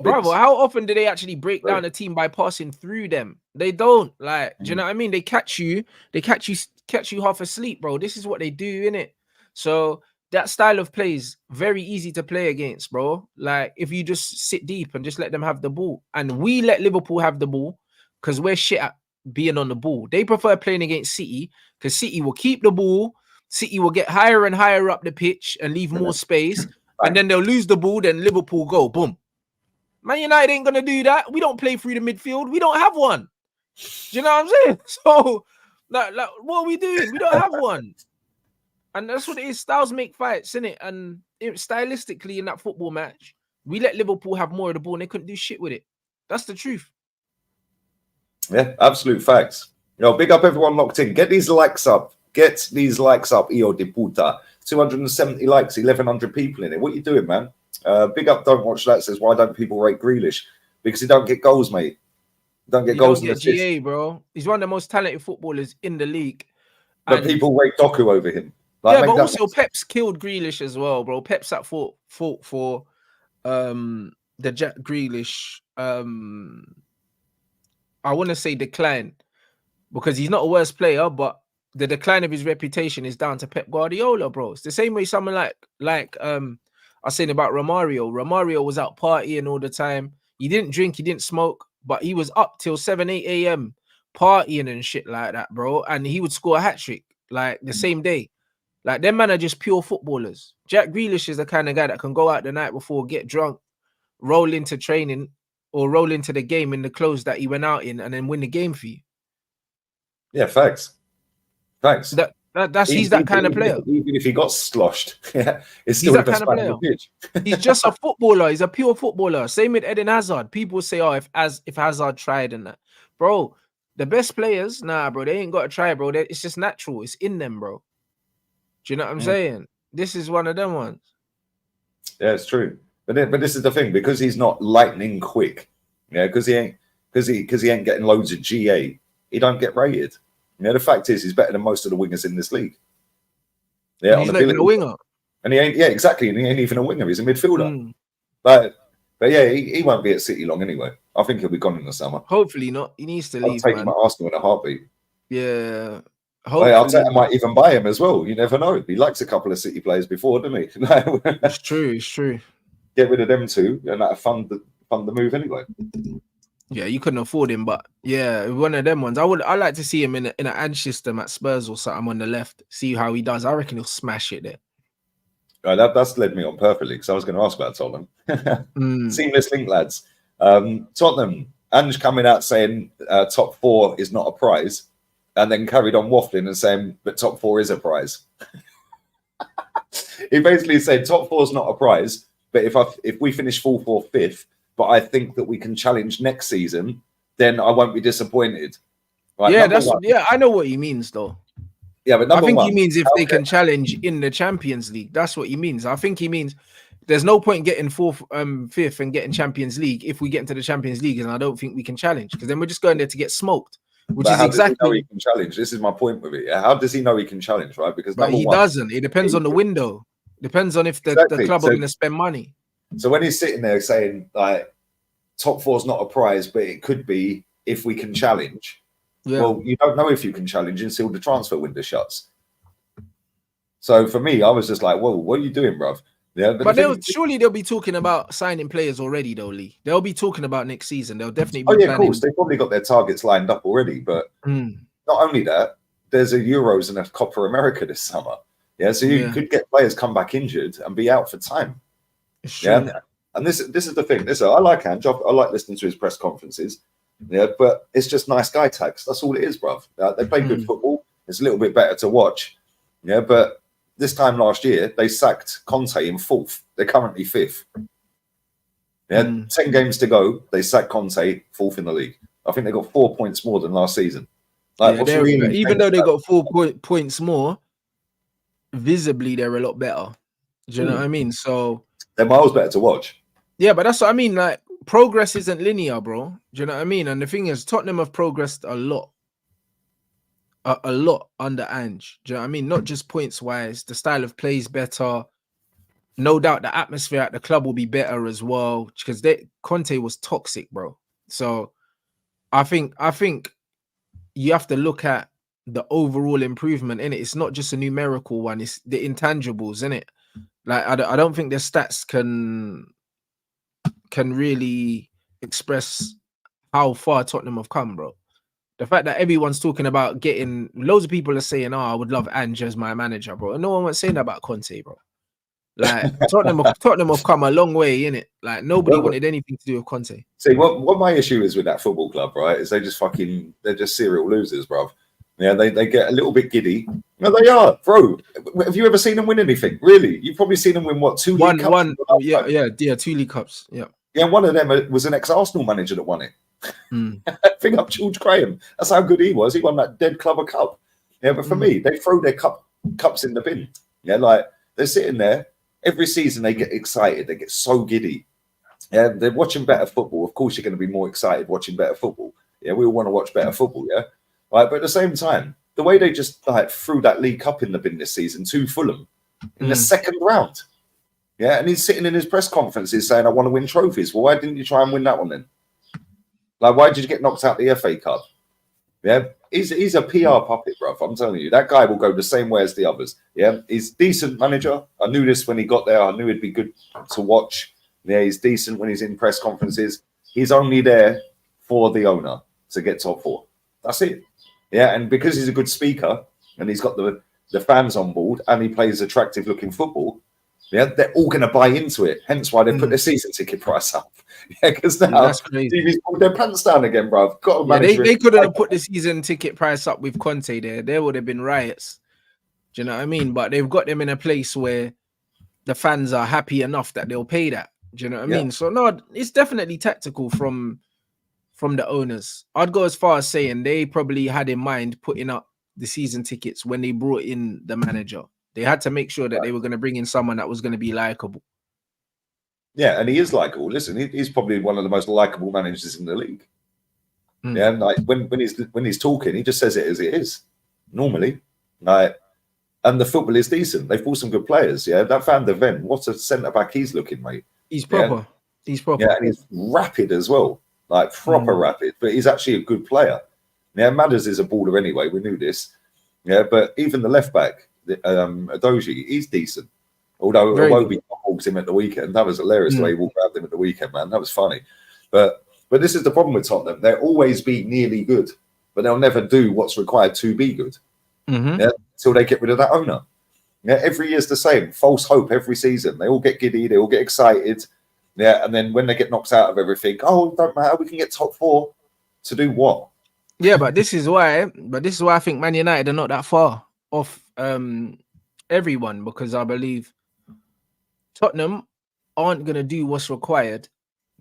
Bravo, how often do they actually break down a team by passing through them? They don't. Like, do you know what I mean? They catch you half asleep, bro. This is what they do, innit? So that style of play is very easy to play against, bro. Like, if you just sit deep and just let them have the ball. And we let Liverpool have the ball because we're shit at being on the ball. They prefer playing against City because City will keep the ball. City will get higher and higher up the pitch and leave more space. And then they'll lose the ball, then Liverpool go, boom. Man United ain't going to do that. We don't play through the midfield. We don't have one. Do you know what I'm saying? So, like, what are we doing? We don't have one. And that's what it is. Styles make fights, innit? And stylistically in that football match, we let Liverpool have more of the ball and they couldn't do shit with it. That's the truth. Yeah, absolute facts. You know, big up everyone locked in. Get these likes up. Get these likes up, Io de puta. 270 likes, 1,100 people in it. What you doing, man? Big up, don't watch that. Says, why don't people rate Grealish? Because he don't get goals, mate. Don't get goals in the GA, bro. He's one of the most talented footballers in the league. But people rate Doku over him. Like, yeah, but also Pep's killed Grealish as well, bro. Pep's at fault for the Jack Grealish. I want to say decline because he's not a worse player, but the decline of his reputation is down to Pep Guardiola, bro. It's the same way someone like I was saying about Romario. Romario was out partying all the time. He didn't drink, he didn't smoke, but he was up till 7, 8 a.m. partying and shit like that, bro. And he would score a hat-trick like the same day. Like, them men are just pure footballers. Jack Grealish is the kind of guy that can go out the night before, get drunk, roll into training or roll into the game in the clothes that he went out in and then win the game for you. Yeah, facts. Thanks. He's that kind of player. Even if he got sloshed, it's still the best player on the pitch. He's just a footballer. He's a pure footballer. Same with Eden Hazard. People say, "Oh, if Hazard tried and that, bro, the best players, nah, bro, they ain't got to try, bro. It's just natural. It's in them, bro. Do you know what I'm saying? This is one of them ones. Yeah, it's true. But this is the thing, because he's not lightning quick. Yeah, because he ain't getting loads of GA. He don't get rated. You know, the fact is, he's better than most of the wingers in this league. Yeah, he's not even a winger. And he ain't, yeah, exactly. And he ain't even a winger. He's a midfielder. But yeah, he won't be at City long anyway. I think he'll be gone in the summer. Hopefully not. He needs to leave. I'll take him at Arsenal in a heartbeat. Yeah. I might even buy him as well. You never know. He likes a couple of City players before, doesn't he? It's true. It's true. Get rid of them two, and that'll fund the move anyway. Yeah, you couldn't afford him, but yeah, one of them ones. I like to see him in an Ange system at Spurs or something on the left. See how he does. I reckon he'll smash it there. Right, that's led me on perfectly because I was going to ask about Tottenham. Seamless link, lads. Tottenham, Ange coming out saying top 4 is not a prize, and then carried on waffling and saying that top 4 is a prize. He basically said top four's not a prize, but if we finish fourth or fifth, but I think that we can challenge next season, then I won't be disappointed. Right, Yeah, number one. yeah, I know what he means though. Yeah, but I number think he one, means if they can challenge in the Champions League. That's what he means. I think he means there's no point getting fourth, fifth, and getting Champions League if we get into the Champions League, and I don't think we can challenge because then we're just going there to get smoked. Which but is how does he know exactly he can challenge? This is my point with it. How does he know he can challenge? Right, because but number he one, doesn't. It depends on the window. Depends on if the exactly. club are going to spend money. So when he's sitting there saying like top four's not a prize, but it could be if we can challenge. Yeah. Well, you don't know if you can challenge until the transfer window shuts. So for me, I was just like, "Whoa, what are you doing, bruv?" Yeah, but surely they'll be talking about signing players already, though, Lee. They'll be talking about next season. They'll definitely be. Oh yeah, of course. They've probably got their targets lined up already. But not only that, there's a Euros and a Copa America this summer. Yeah, so you could get players come back injured and be out for time. Yeah, and this is the thing. I like Ange. I like listening to his press conferences. Yeah, but it's just nice guy tags. That's all it is, bruv. They play good football. It's a little bit better to watch. Yeah, but this time last year, they sacked Conte in fourth. They're currently fifth. Yeah, 10 games to go. They sacked Conte fourth in the league. I think they got 4 points more than last season. Like, even though they got 4 points more, visibly they're a lot better. Do you know what I mean? So they're miles better to watch. Yeah, but that's what I mean. Like, progress isn't linear, bro. Do you know what I mean? And the thing is, Tottenham have progressed a lot. A lot under Ange. Do you know what I mean? Not just points wise, the style of play is better. No doubt the atmosphere at the club will be better as well. Because Conte was toxic, bro. So I think you have to look at the overall improvement in it. It's not just a numerical one, it's the intangibles in it. Like I don't think their stats can really express how far Tottenham have come, bro. The fact that everyone's talking about getting loads of people are saying, "Oh, I would love Ange as my manager, bro." And no one was saying that about Conte, bro. Like Tottenham have come a long way in it. Like nobody wanted anything to do with Conte. See, what my issue is with that football club, right? Is they're just serial losers, bro. Yeah, they get a little bit giddy. No, they are, bro. Have you ever seen them win anything? Really? You've probably seen them win what, 2 League Cups? Yeah, 2 League Cups. Yeah. Yeah, one of them was an ex-Arsenal manager that won it. Big up George Graham. That's how good he was. He won that dead club a cup. Yeah, but for me, they throw their cups in the bin. Yeah, like they're sitting there every season. They get excited. They get so giddy. Yeah, they're watching better football. Of course, you're going to be more excited watching better football. Yeah, we all want to watch better football. Yeah, right. But at the same time, the way they just like threw that League Cup in the bin this season to Fulham in the second round. Yeah, and he's sitting in his press conferences saying, "I want to win trophies." Well, why didn't you try and win that one then? Like, why did you get knocked out the FA Cup? Yeah, he's a PR puppet, bro. I'm telling you, that guy will go the same way as the others. Yeah, he's a decent manager. I knew this when he got there. I knew it'd be good to watch. Yeah, he's decent when he's in press conferences. He's only there for the owner to get top four. That's it. Yeah, and because he's a good speaker and he's got the fans on board and he plays attractive looking football, yeah, they're all going to buy into it. Hence why they put their season ticket price up. Yeah, because now TV's pulled their pants down again, bro. They couldn't have put the season ticket price up with Conte there. There would have been riots. Do you know what I mean? But they've got them in a place where the fans are happy enough that they'll pay that. Do you know what I mean? So no, it's definitely tactical from the owners. I'd go as far as saying they probably had in mind putting up the season tickets when they brought in the manager. They had to make sure that they were going to bring in someone that was going to be likable. Yeah, and he is likable. Listen, he's probably one of the most likable managers in the league. Yeah, like when he's talking, he just says it as it is. Normally, like, and the football is decent. They've bought some good players. Yeah, that Van der Ven, what a centre back he's looking, mate. He's proper. Yeah? He's proper. Yeah, and he's rapid as well, like proper rapid. But he's actually a good player. Yeah, Madders is a baller anyway. We knew this. Yeah, but even the left back. Adoji, he's decent. Although Iwobi walked him at the weekend. That was hilarious the way he walked around him at the weekend, man. That was funny. But this is the problem with Tottenham. They'll always be nearly good, but they'll never do what's required to be good. Yeah, until they get rid of that owner. Yeah, every year's the same. False hope every season. They all get giddy, they all get excited. Yeah, and then when they get knocked out of everything, oh, don't matter, we can get top four. To do what? Yeah, but this is why I think Man United are not that far off everyone, because I believe Tottenham aren't going to do what's required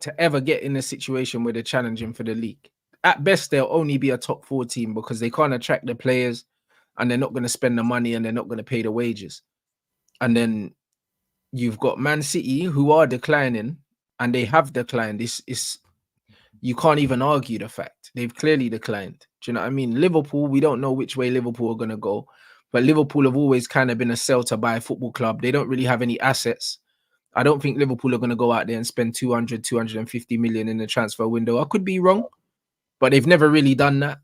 to ever get in a situation where they're challenging for the league. At best, they'll only be a top 4 team because they can't attract the players and they're not going to spend the money and they're not going to pay the wages. And then you've got Man City who are declining and they have declined. You can't even argue the fact. They've clearly declined. Do you know what I mean? Liverpool, we don't know which way Liverpool are going to go, but Liverpool have always kind of been a sell to buy football club. They don't really have any assets. I don't think Liverpool are going to go out there and spend 200, 250 million in the transfer window. I could be wrong, but they've never really done that.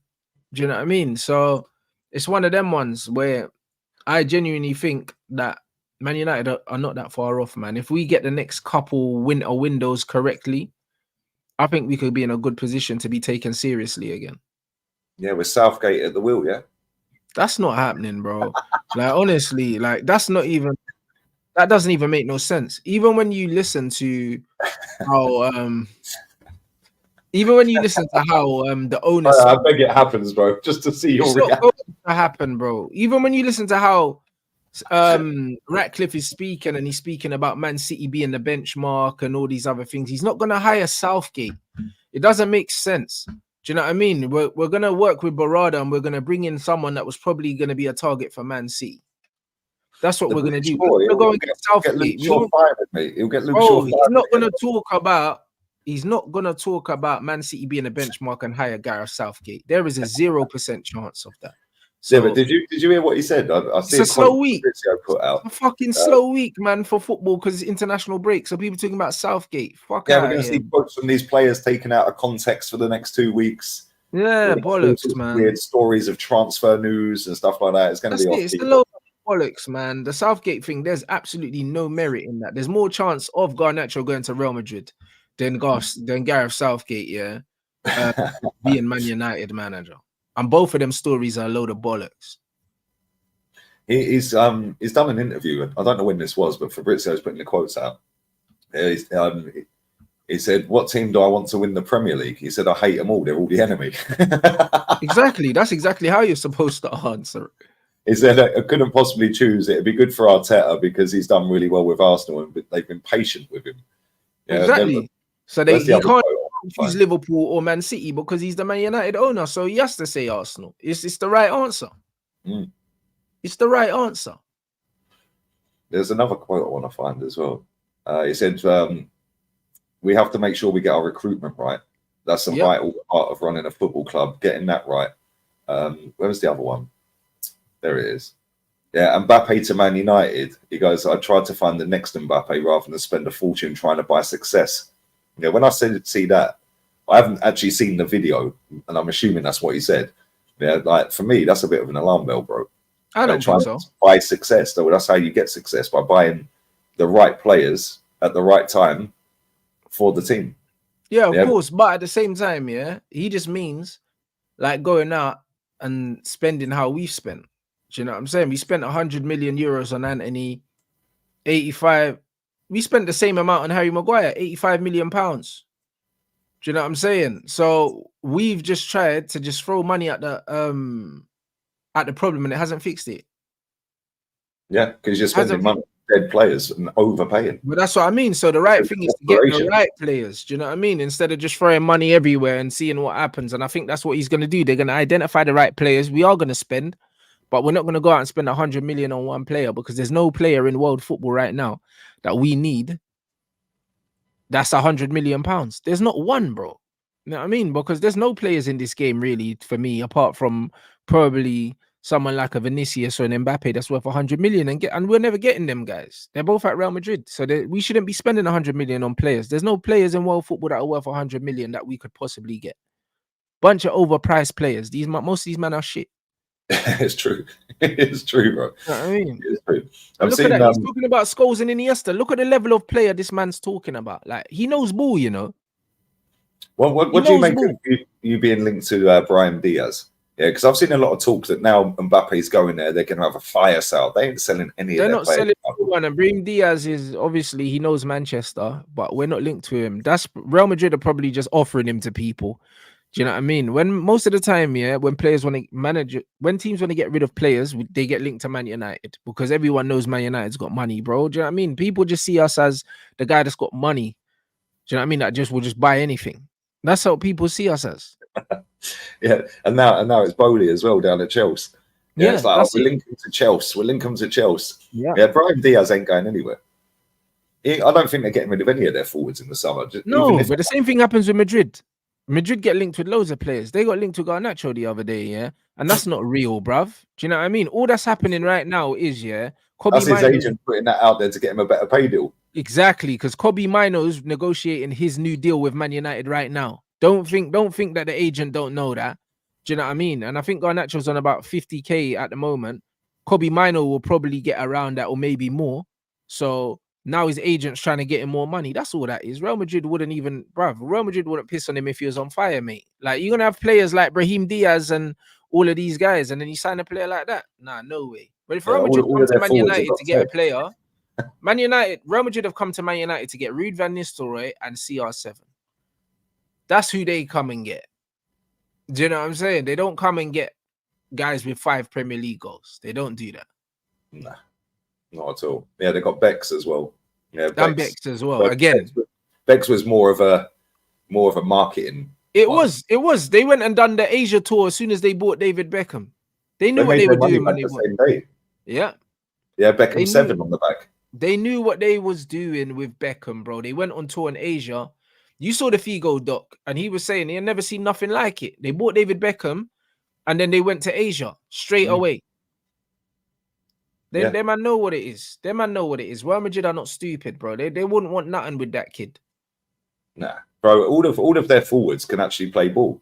Do you know what I mean? So it's one of them ones where I genuinely think that Man United are not that far off, man. If we get the next couple winter windows correctly, I think we could be in a good position to be taken seriously again. Yeah, with Southgate at the wheel, yeah? That's not happening, bro. Like, honestly, like, that doesn't even make no sense. Even when you listen to how the owners, I beg it happens, bro, just to see your reaction. To happen, bro. Even when you listen to how Ratcliffe is speaking and he's speaking about Man City being the benchmark and all these other things, he's not going to hire Southgate. It doesn't make sense. Do you know what I mean? We're going to work with Barada and we're going to bring in someone that was probably going to be a target for Man City. That's what we're going to do. We're going to get Southgate. He'll get Luke Shaw fired. He's not going to talk about. He's not going to talk about Man City being a benchmark and hire Gareth Southgate. There is a 0% chance of that. So, yeah, but did you hear what he said? I see it's a slow week. Put out. A fucking slow week, man, for football because it's international break. So people talking about Southgate. Fuck yeah, we're going to see quotes from these players taken out of context for the next 2 weeks. Yeah, bollocks, man. Weird stories of transfer news and stuff like that. It's going to be it's a load of bollocks, man. The Southgate thing, there's absolutely no merit in that. There's more chance of Garnacho going to Real Madrid than Gareth Southgate, being Man United manager. And both of them stories are a load of bollocks. He's done an interview, and I don't know when this was, but Fabrizio's putting the quotes out. He said, "What team do I want to win the Premier League?" He said, "I hate them all. They're all the enemy." Exactly. That's exactly how you're supposed to answer. He said, "I couldn't possibly choose. It'd be good for Arteta because he's done really well with Arsenal, and they've been patient with him." Yeah, exactly. So he can't choose Liverpool or Man City because he's the Man United owner. So he has to say Arsenal. It's the right answer. Mm. It's the right answer. There's another quote I want to find as well. He said, "We have to make sure we get our recruitment right. That's a vital part of running a football club, getting that right." Where was the other one? There it is. Yeah, Mbappe to Man United. He goes, "I tried to find the next Mbappe rather than spend a fortune trying to buy success." Yeah, when I see that, I haven't actually seen the video, and I'm assuming that's what he said. Yeah, like for me, that's a bit of an alarm bell, bro. I don't think so. Buy success, though. That's how you get success, by buying the right players at the right time for the team. Yeah, of course. But at the same time, he just means like going out and spending how we've spent. Do you know what I'm saying? We spent 100 million euros on Anthony, 85. We spent the same amount on Harry Maguire, 85 million pounds. Do you know what I'm saying? So we've just tried to just throw money at the problem, and it hasn't fixed it. Yeah, because you're spending money on dead players and overpaying. But that's what I mean. So the right thing is to get the right players. Do you know what I mean? Instead of just throwing money everywhere and seeing what happens. And I think that's what he's going to do. They're going to identify the right players. We are going to spend, but we're not going to go out and spend 100 million on one player because there's no player in world football right now that we need. That's 100 million pounds. There's not one, bro. You know what I mean? Because there's no players in this game really for me, apart from probably someone like a Vinicius or an Mbappe that's worth 100 million, and we're never getting them guys. They're both at Real Madrid, so we shouldn't be spending 100 million on players. There's no players in world football that are worth 100 million that we could possibly get. Bunch of overpriced players. Most of these men are shit. It's true. It's true, bro. You know what I mean? It's true. Look at that. He's talking about Scholes and Iniesta. Look at the level of player this man's talking about. Like, he knows ball, you know. Well, what do you make of you being linked to Brahim Diaz? Yeah, because I've seen a lot of talk that now Mbappe's going there, they're going to have a fire sale. They ain't selling any of their players. They're not selling everyone. And Brahim Diaz is obviously, he knows Manchester, but we're not linked to him. That's Real Madrid are probably just offering him to people. Do you know what I mean? When most of the time, yeah, when players want to manage, when teams want to get rid of players, they get linked to Man United because everyone knows Man United's got money, bro. Do you know what I mean? People just see us as the guy that's got money. Do you know what I mean? That just will just buy anything. That's how people see us as. Yeah, and now it's Bowley as well down at Chelsea. Yeah, it's like, oh, we're linking to Chelsea. We're linking to Chelsea. Yeah, Brahim Diaz ain't going anywhere. I don't think they're getting rid of any of their forwards in the summer. No, but the same thing happens with Madrid. Madrid get linked with loads of players. They got linked to Garnacho the other day, yeah, and that's not real, bruv. Do you know what I mean? All that's happening right now is, yeah, that's his agent putting that out there to get him a better pay deal. Exactly, because Kobe Mino's negotiating his new deal with Man United right now. Don't think that the agent don't know that. Do you know what I mean? And I think Garnacho's on about 50k at the moment. Kobe Mino will probably get around that or maybe more. So now his agent's trying to get him more money. That's all that is. Real Madrid wouldn't even, bruv, Real Madrid wouldn't piss on him if he was on fire, mate. Like, you're going to have players like Brahim Diaz and all of these guys, and then you sign a player like that? Nah, no way. But if Real Madrid come to Man United to get a player, Real Madrid have come to Man United to get Ruud van Nistelrooy and CR7. That's who they come and get. Do you know what I'm saying? They don't come and get guys with 5 Premier League goals. They don't do that. Nah, not at all. Yeah, they got Bex as well. Yeah, Bex as well. Again, Bex was more of a marketing. It was. They went and done the Asia tour as soon as they bought David Beckham. They knew what they were doing when they bought. Yeah. Yeah, Beckham 7 on the back. They knew what they was doing with Beckham, bro. They went on tour in Asia. You saw the Figo doc, and he was saying he had never seen nothing like it. They bought David Beckham, and then they went to Asia straight away. They man know what it is. They man know what it is. Real Madrid are not stupid, bro. They wouldn't want nothing with that kid. Nah, bro. All of their forwards can actually play ball.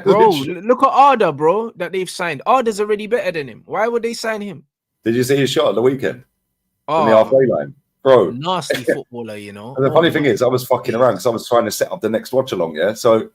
Bro, look at Arda, bro, that they've signed. Arda's already better than him. Why would they sign him? Did you see his shot at the weekend? On the halfway line? Bro. Nasty footballer, you know. And the funny thing is, I was fucking around because I was trying to set up the next watch along, yeah? So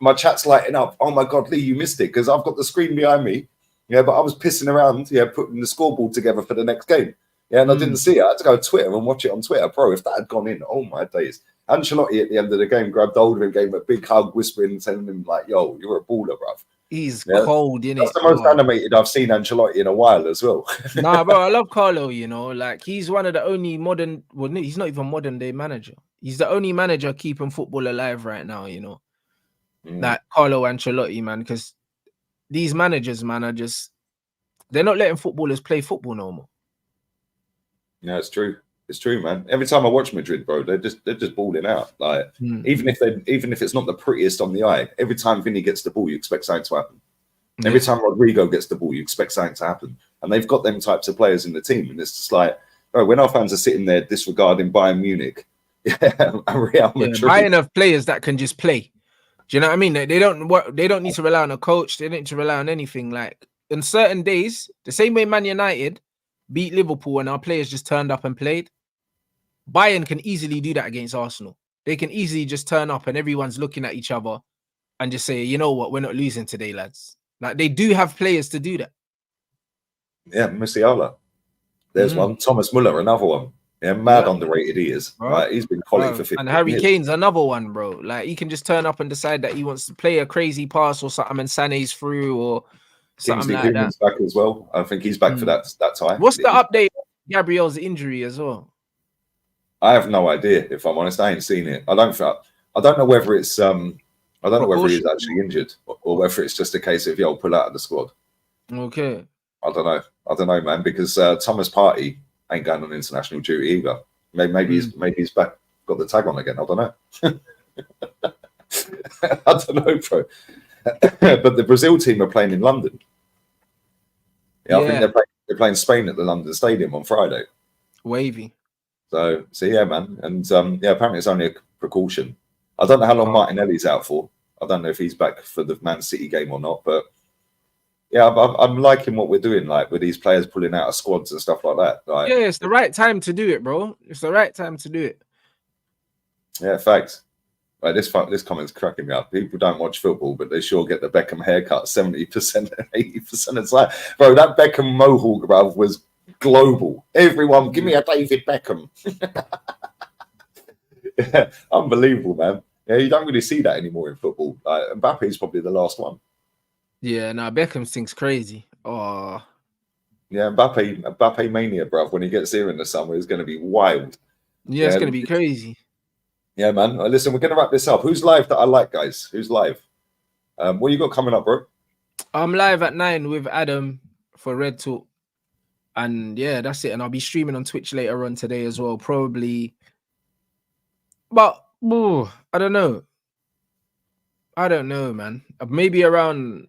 my chat's lighting up. Oh my God, Lee, you missed it because I've got the screen behind me. Yeah, but I was pissing around, putting the scoreboard together for the next game. Yeah, and I didn't see it. I had to go to Twitter and watch it on Twitter. Bro, if that had gone in, oh my days. Ancelotti at the end of the game grabbed hold of him, gave him a big hug, whispering, telling him, like, yo, you're a baller, bruv. He's cold, innit? That's the most animated I've seen Ancelotti in a while as well. Nah, bro, I love Carlo, you know. Like, he's one of the only modern, well, he's not even modern day manager. He's the only manager keeping football alive right now, you know. Like Carlo Ancelotti, man, because these managers, man, are just, they're not letting footballers play football no more. Yeah, it's true. It's true, man. Every time I watch Madrid, bro, they're just balling out. Like even if it's not the prettiest on the eye, every time Vinny gets the ball, you expect something to happen. Every time Rodrigo gets the ball, you expect something to happen. And they've got them types of players in the team, and it's just like, bro, when our fans are sitting there disregarding Bayern Munich, and Real Madrid, Bayern have players that can just play. Do you know what I mean? They don't need to rely on a coach. They don't need to rely on anything. Like, on certain days, the same way Man United beat Liverpool and our players just turned up and played, Bayern can easily do that against Arsenal. They can easily just turn up and everyone's looking at each other and just say, you know what, we're not losing today, lads. Like, they do have players to do that. Yeah, Musiala. There's one. Thomas Muller, another one. Yeah, mad underrated he is. Right? He's been quality for 15 And Harry years. Kane's another one, bro. Like, he can just turn up and decide that he wants to play a crazy pass or something and Sané's through or something like that. Back as well. I think he's back for that time. What's the update on Gabriel's injury as well? I have no idea, if I'm honest. I ain't seen it. I don't know whether it's I don't know whether he's actually injured or whether it's just a case of pull out of the squad. Okay. I don't know, man, because Thomas Partey ain't going on international duty either. Maybe he's back, got the tag on again. I don't know. I don't know, bro. But the Brazil team are playing in London. I think they're playing Spain at the London Stadium on Friday. Wavy. So yeah, man, and apparently it's only a precaution. I don't know how long Martinelli's out for. I don't know if he's back for the Man City game or not, but yeah, I'm liking what we're doing, like with these players pulling out of squads and stuff like that. Like, yeah, it's the right time to do it, bro. It's the right time to do it. Yeah, facts. Right, this comment's cracking me up. People don't watch football, but they sure get the Beckham haircut 70% and 80%. It's like, bro, that Beckham mohawk, bro, was global. Everyone, give me a David Beckham. Yeah, unbelievable, man. Yeah, you don't really see that anymore in football. Mbappe is probably the last one. Yeah, no, Beckham's thing's crazy. Oh, Yeah, Mbappe mania, bruv. When he gets here in the summer, it's going to be wild. yeah, it's Yeah, gonna be crazy. yeah, man. Listen, we're going to wrap this up. Who's live that I like, guys? Who's live? What you got coming up, bro? I'm live at 9 with Adam for Red Talk. And yeah, that's it. And I'll be streaming on Twitch later on today as well. Probably. But I don't know. I don't know, man. Maybe around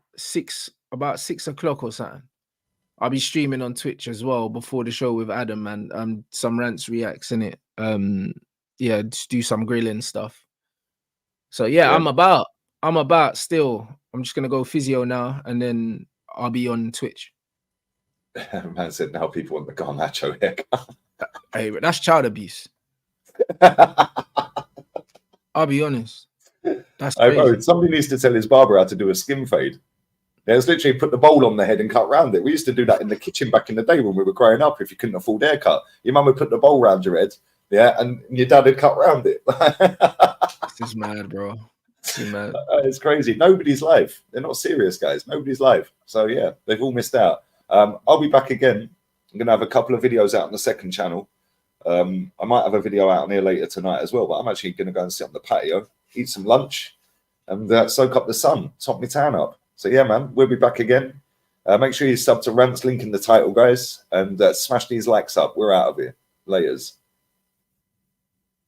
about 6 o'clock or something. I'll be streaming on Twitch as well before the show with Adam and some rants reacts in it. Yeah, just do some grilling stuff. So yeah, I'm about still. I'm just gonna go physio now and then I'll be on Twitch. Man said now people want the Garnacho haircut. Hey, but that's child abuse. I'll be honest. That's I know. crazy. Somebody needs to tell his barber how to do a skin fade. There's literally put the bowl on the head and cut round it. We used to do that in the kitchen back in the day when we were growing up. If you couldn't afford haircut, your mum would put the bowl round your head, yeah, and your dad would cut round it. This is mad, bro. This is mad. It's crazy. Nobody's live. They're not serious, guys. Nobody's live. So yeah, they've all missed out. I'll be back again. I'm gonna have a couple of videos out on the second channel. I might have a video out on here later tonight as well. But I'm actually gonna go and sit on the patio, eat some lunch, and soak up the sun, top my tan up. So yeah, man, we'll be back again. Make sure you sub to Rants, link in the title, guys, and smash these likes up. We're out of here. Laters.